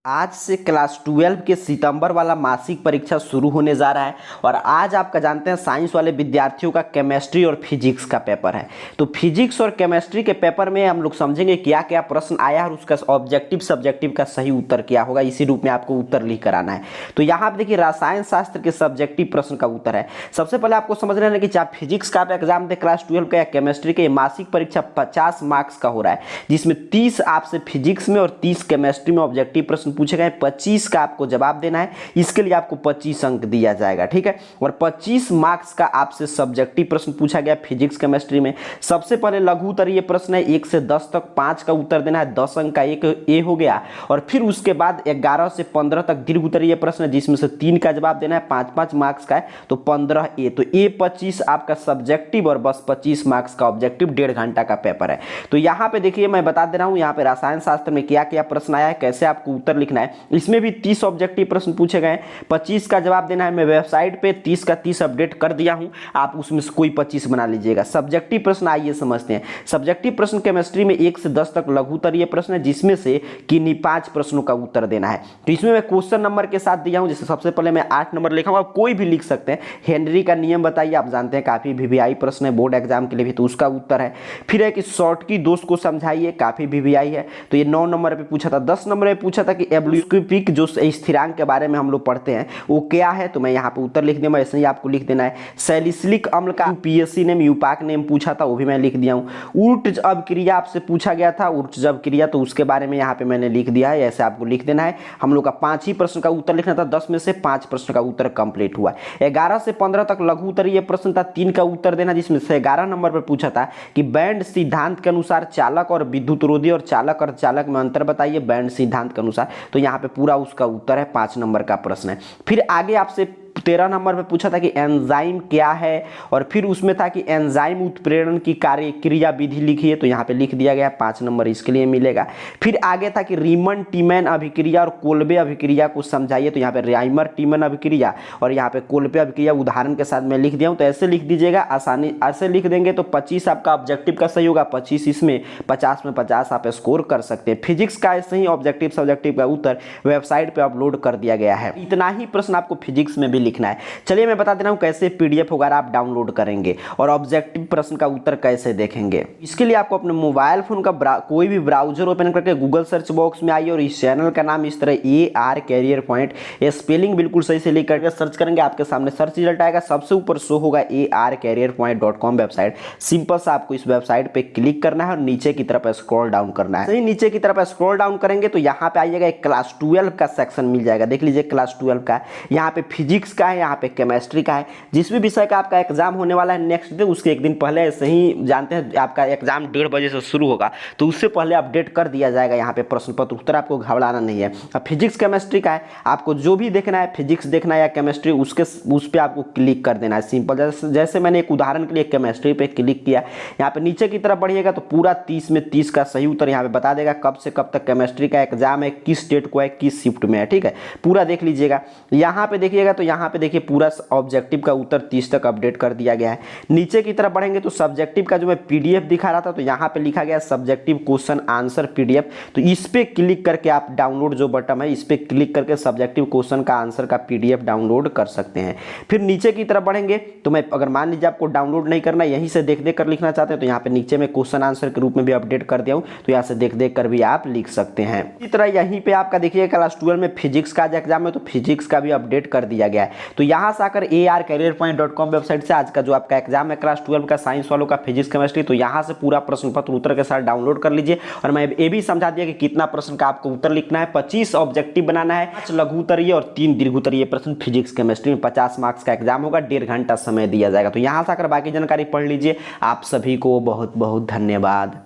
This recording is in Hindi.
आज से क्लास 12 के सितंबर वाला मासिक परीक्षा शुरू होने जा रहा है और आज आपका जानते हैं साइंस वाले विद्यार्थियों का केमिस्ट्री और फिजिक्स का पेपर है। तो फिजिक्स और केमिस्ट्री के पेपर में हम लोग समझेंगे क्या क्या प्रश्न आया है और उसका ऑब्जेक्टिव सब्जेक्टिव का सही उत्तर क्या होगा। इसी रूप में आपको उत्तर लिख कर आना है। तो यहाँ पे देखिए रसायन शास्त्र के सब्जेक्टिव प्रश्न का उत्तर है। सबसे पहले आपको समझ लेना है कि चाहे फिजिक्स का आप एग्जाम दे क्लास 12 का या केमिस्ट्री के, मासिक परीक्षा 50 मार्क्स का हो रहा है, जिसमें 30 आपसे फिजिक्स में और 30 केमिस्ट्री में ऑब्जेक्टिव प्रश्न पूछे गए। 25 का आपको जवाब देना है, इसके लिए आपको 25 अंक दिया जाएगा, ठीक है। और 25 मार्क्स का आपसे सब्जेक्टिव प्रश्न पूछा गया फिजिक्स केमिस्ट्री में। सबसे पहले लघु उत्तरीय प्रश्न है 1 से 10 तक, 5 का उत्तर देना है, 10 अंक का एक ए हो गया। और फिर उसके बाद 11 से 15 तक दीर्घ उत्तरीय प्रश्न है, जिसमें से 3 का जवाब देना है, 5-5 मार्क्स का है, तो 15 ए। तो ए 25 आपका सब्जेक्टिव और बस 25 मार्क्स का ऑब्जेक्टिव, 1.5 घंटा का पेपर है। तो यहाँ पे देखिए मैं बता दे रहा हूँ यहाँ पे रसायन शास्त्र में क्या क्या प्रश्न आया है, कैसे आपको उत्तर लिखना है। इसमें भी 30 ऑब्जेक्टिव प्रश्न पूछे गए, 25 का जवाब देना है। मैं वेबसाइट पे 30 का 30 अपडेट कर दिया हूं, आप उसमें से कोई 25 बना लीजिएगा। सब्जेक्टिव प्रश्न आइए समझते हैं। सब्जेक्टिव प्रश्न केमिस्ट्री में 1 से 10 तक लघु उत्तरीय प्रश्न है, जिसमें से किन्हीं 5 प्रश्नों का उत्तर देना है। तो इसमें मैं क्वेश्चन नंबर के साथ दिया हूं, जैसे सबसे पहले मैं 8 नंबर लिखा हूं, आप कोई भी लिख सकते हैं। हेनरी का नियम बताइए, आप जानते हैं काफी वीवीआई प्रश्न है बोर्ड एग्जाम के लिए भी, तो उसका उत्तर है। फिर है कि शॉर्ट की दोष को समझाइए, काफी वीवीआई है, तो ये 9 नंबर पे पूछा था। 10 नंबर पे पूछा था कि एब्ल्यूस्क्विक जो स्थिरांक के बारे में हम लोग पढ़ते हैं वो क्या है, तो मैं यहाँ पे उत्तर लिख दूंगा, ऐसे ही आपको लिख देना है। सैलिसिलिक अम्ल का पीएससी ने यूपाक नेम पूछा था, वो भी मैं लिख दिया हूँ। ऊर्टजब क्रिया आपसे पूछा गया था, ऊर्टजब क्रिया, तो उसके बारे में यहाँ पे मैंने लिख दिया है, ऐसे आपको लिख देना है। हम लोग का 5 ही प्रश्न का उत्तर लिखना था, 10 में से 5 प्रश्न का उत्तर कंप्लीट हुआ। 11 से 15 तक लघु उत्तरीय प्रश्न था, 3 का उत्तर देना, जिसमें से 11 नंबर पर पूछा था कि बैंड सिद्धांत के अनुसार चालक और विद्युत रोधी और चालक और चालक में अंतर बताइए बैंड सिद्धांत के अनुसार। तो यहाँ पे पूरा उसका उत्तर है, 5 नंबर का प्रश्न है। फिर आगे आपसे 13 नंबर पे पूछा था कि एंजाइम क्या है, और फिर उसमें था कि एंजाइम उत्प्रेरण की कार्य क्रिया विधि लिखिए, तो यहाँ पे लिख दिया गया, 5 नंबर इसके लिए मिलेगा। फिर आगे था कि रीमन टीमैन अभिक्रिया और कोल्बे अभिक्रिया को समझाइए, तो यहाँ पे राइमर टीमैन अभिक्रिया और यहाँ पे कोल्बे अभिक्रिया उदाहरण के साथ मैं लिख दिया हूँ, तो ऐसे लिख दीजिएगा, आसानी ऐसे लिख देंगे तो 25 आपका ऑब्जेक्टिव का सही होगा, 25 इसमें, 50 में 50 आप स्कोर कर सकते हैं। फिजिक्स का ऐसे ही ऑब्जेक्टिव सब्जेक्टिव का उत्तर वेबसाइट पर अपलोड कर दिया गया है। इतना ही प्रश्न आपको फिजिक्स में भी लिखना है। चलिए मैं बता दे रहा हूं कैसे पीडीएफ वगैरह आप डाउनलोड करेंगे और ऑब्जेक्टिव प्रश्न का उत्तर कैसे देखेंगे। इसके लिए आपको अपने मोबाइल फोन का कोई भी ब्राउजर ओपन करके गूगल सर्च बॉक्स में आइए और इस चैनल का नाम इस तरह AR कैरियर पॉइंट, ये स्पेलिंग बिल्कुल सही से लिख करके सर्च करेंगे, आपके सामने सर्च रिजल्ट आएगा, सबसे ऊपर शो होगा arcareerpoint.com वेबसाइट। सिंपल सा आपको इस वेबसाइट पे क्लिक करना है और नीचे की तरफ स्क्रॉल डाउन करना है। सही नीचे की तरफ स्क्रॉल डाउन करेंगे तो यहाँ पे आइएगा, एक क्लास 12 का सेक्शन मिल जाएगा, देख लीजिए क्लास 12 का। यहाँ पे फिजिक्स का है, यहाँ पे केमिस्ट्री का है। जिस भी विषय का आपका एग्जाम होने वाला है नेक्स्ट डे, उसके एक दिन पहले, ऐसे ही जानते हैं आपका एग्जाम 1:30 बजे से शुरू होगा, तो उससे पहले अपडेट कर दिया जाएगा यहाँ पे प्रश्न पत्र उत्तर, आपको घबराना नहीं है। अब फिजिक्स केमिस्ट्री का है, आपको जो भी देखना है, फिजिक्स देखना है या केमिस्ट्री, उस पर आपको क्लिक कर देना है सिंपल। जैसे मैंने एक उदाहरण के लिए केमिस्ट्री पे क्लिक किया, यहाँ पे नीचे की तरफ बढ़िएगा तो पूरा 30 में 30 का सही उत्तर यहाँ पे बता देगा, कब से कब तक केमिस्ट्री का एग्जाम है, किस डेट को है, किस शिफ्ट में है, ठीक है, पूरा देख लीजिएगा। यहाँ पे देखिएगा तो यहाँ पे देखिए पूरा ऑब्जेक्टिव का उत्तर 30 तक अपडेट कर दिया गया है। नीचे की तरफ बढ़ेंगे तो सब्जेक्टिव का जो मैं पीडीएफ दिखा रहा था, तो यहाँ पे लिखा गया सब्जेक्टिव क्वेश्चन आंसर पीडीएफ, तो इस पे क्लिक करके आप डाउनलोड जो बटन है, इस पे क्लिक करके सब्जेक्टिव क्वेश्चन का आंसर का पीडीएफ डाउनलोड कर सकते हैं। फिर नीचे की तरफ बढ़ेंगे तो मैं, अगर मान लीजिए आपको डाउनलोड नहीं करना, यहीं से देख देख कर लिखना चाहते हैं, तो यहाँ पे नीचे में क्वेश्चन आंसर के रूप में भी अपडेट कर दिया हूँ, तो यहाँ से देख देख कर भी आप लिख सकते हैं। इसी तरह यहीं पे आपका देखिए क्लास 12 में फिजिक्स का एग्जाम है, तो फिजिक्स का भी अपडेट कर दिया गया है। तो यहाँ से आकर arcareerpoint.com वेबसाइट से आज का जो आपका एग्जाम है क्लास 12 का साइंस वालों का फिजिक्स केमिस्ट्री, तो यहाँ से पूरा प्रश्न पत्र उत्तर के साथ डाउनलोड कर लीजिए। और मैं ये भी समझा दिया कि कितना प्रश्न का आपको उत्तर लिखना है, 25 ऑब्जेक्टिव बनाना है, 5 लघु उत्तरीय और 3 दीर्घ उत्तरीय प्रश्न फिजिक्स केमिस्ट्री में। 50 मार्क्स का एग्जाम होगा, 1.5 घंटा समय दिया जाएगा। तो यहाँ से आकर बाकी जानकारी पढ़ लीजिए। आप सभी को बहुत बहुत धन्यवाद।